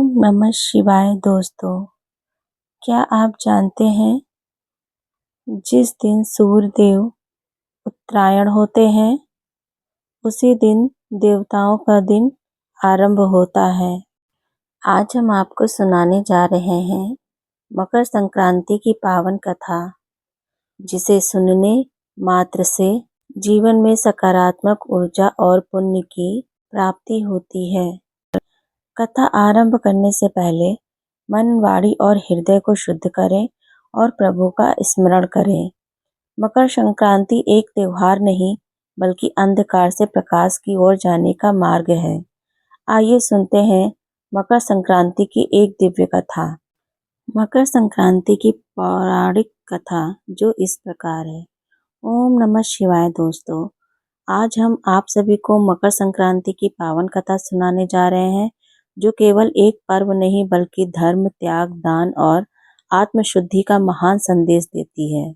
ओम नमः शिवाय दोस्तों, क्या आप जानते हैं जिस दिन सूर्य देव उत्तरायण होते हैं उसी दिन देवताओं का दिन आरंभ होता है। आज हम आपको सुनाने जा रहे हैं मकर संक्रांति की पावन कथा, जिसे सुनने मात्र से जीवन में सकारात्मक ऊर्जा और पुण्य की प्राप्ति होती है। कथा आरंभ करने से पहले मन, वाणी और हृदय को शुद्ध करें और प्रभु का स्मरण करें। मकर संक्रांति एक त्योहार नहीं बल्कि अंधकार से प्रकाश की ओर जाने का मार्ग है। आइए सुनते हैं मकर संक्रांति की एक दिव्य कथा। मकर संक्रांति की पौराणिक कथा जो इस प्रकार है। ओम नमः शिवाय दोस्तों, आज हम आप सभी को मकर संक्रांति की पावन कथा सुनाने जा रहे हैं, जो केवल एक पर्व नहीं बल्कि धर्म, त्याग, दान और आत्मशुद्धि का महान संदेश देती है।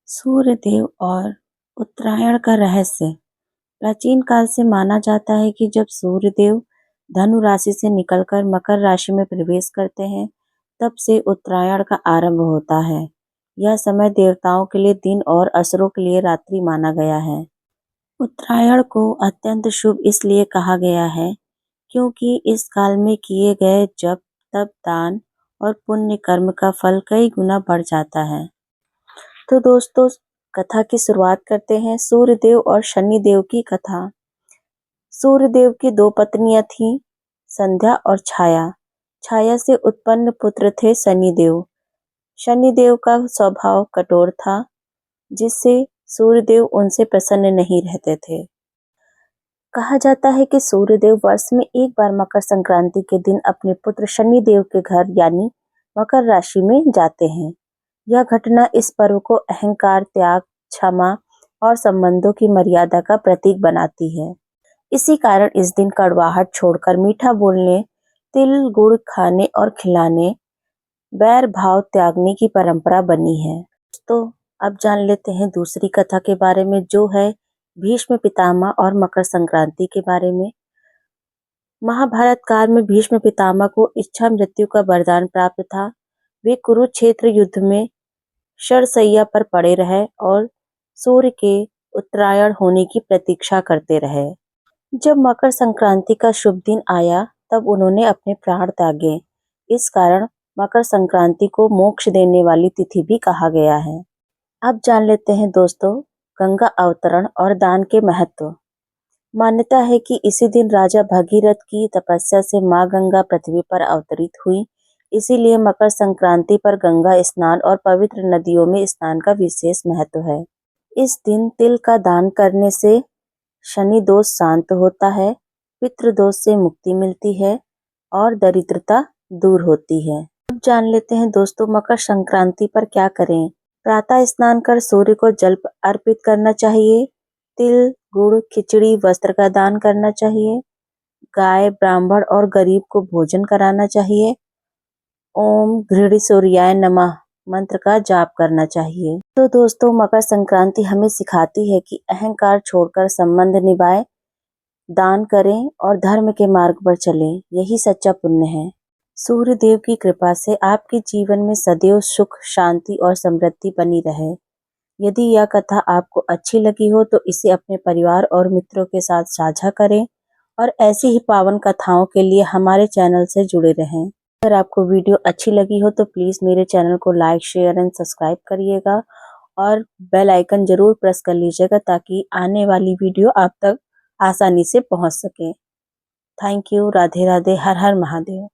सूर्य देव और उत्तरायण का रहस्य। प्राचीन काल से माना जाता है कि जब सूर्य देव धनु राशि से निकलकर मकर राशि में प्रवेश करते हैं, तब से उत्तरायण का आरंभ होता है। यह समय देवताओं के लिए दिन और असुरों के लिए रात्रि माना गया है। उत्तरायण को अत्यंत शुभ इसलिए कहा गया है क्योंकि इस काल में किए गए जप, तप, दान और पुण्य कर्म का फल कई गुना बढ़ जाता है। तो दोस्तों, कथा की शुरुआत करते हैं। सूर्य देव और शनि देव की कथा। सूर्य देव की दो पत्नियां थीं, संध्या और छाया। छाया से उत्पन्न पुत्र थे शनिदेव। शनिदेव का स्वभाव कठोर था, जिससे सूर्यदेव उनसे प्रसन्न नहीं रहते थे। कहा जाता है कि सूर्यदेव वर्ष में एक बार मकर संक्रांति के दिन अपने पुत्र शनिदेव के घर यानी मकर राशि में जाते हैं। यह घटना इस पर्व को अहंकार, त्याग, क्षमा और संबंधों की मर्यादा का प्रतीक बनाती है। इसी कारण इस दिन कड़वाहट छोड़कर मीठा बोलने, तिल गुड़ खाने और खिलाने, बैर भाव त्यागने की परंपरा बनी है। तो अब जान लेते हैं दूसरी कथा के बारे में, जो है भीष्म पितामह और मकर संक्रांति के बारे में। महाभारत काल में भीष्म पितामह को इच्छा मृत्यु का वरदान प्राप्त था। वे कुरुक्षेत्र युद्ध में शरशैया पर पड़े रहे और सूर्य के उत्तरायण होने की प्रतीक्षा करते रहे। जब मकर संक्रांति का शुभ दिन आया, तब उन्होंने अपने प्राण त्यागे। इस कारण मकर संक्रांति को मोक्ष देने वाली तिथि भी कहा गया है। अब जान लेते हैं दोस्तों गंगा अवतरण और दान के महत्व। मान्यता है कि इसी दिन राजा भगीरथ की तपस्या से मां गंगा पृथ्वी पर अवतरित हुई। इसीलिए मकर संक्रांति पर गंगा स्नान और पवित्र नदियों में स्नान का विशेष महत्व है। इस दिन तिल का दान करने से शनि दोष शांत होता है, पितृ दोष से मुक्ति मिलती है और दरिद्रता दूर होती है। अब जान लेते हैं दोस्तों मकर संक्रांति पर क्या करें। प्रातः स्नान कर सूर्य को जल अर्पित करना चाहिए। तिल, गुड़, खिचड़ी, वस्त्र का दान करना चाहिए। गाय, ब्राह्मण और गरीब को भोजन कराना चाहिए। ओम घृणी सूर्याय नमः मंत्र का जाप करना चाहिए। तो दोस्तों मकर संक्रांति हमें सिखाती है कि अहंकार छोड़कर संबंध निभाएं, दान करें और धर्म के मार्ग पर चलें। यही सच्चा पुण्य है। सूर्य देव की कृपा से आपके जीवन में सदैव सुख, शांति और समृद्धि बनी रहे। यदि यह कथा आपको अच्छी लगी हो तो इसे अपने परिवार और मित्रों के साथ साझा करें और ऐसी ही पावन कथाओं के लिए हमारे चैनल से जुड़े रहें। अगर आपको वीडियो अच्छी लगी हो तो प्लीज़ मेरे चैनल को लाइक, शेयर एंड सब्सक्राइब करिएगा और बेल आइकन जरूर प्रेस कर लीजिएगा ताकि आने वाली वीडियो आप तक आसानी से पहुंच सके। Thank you. Radhe Radhe. Her her Mahadev.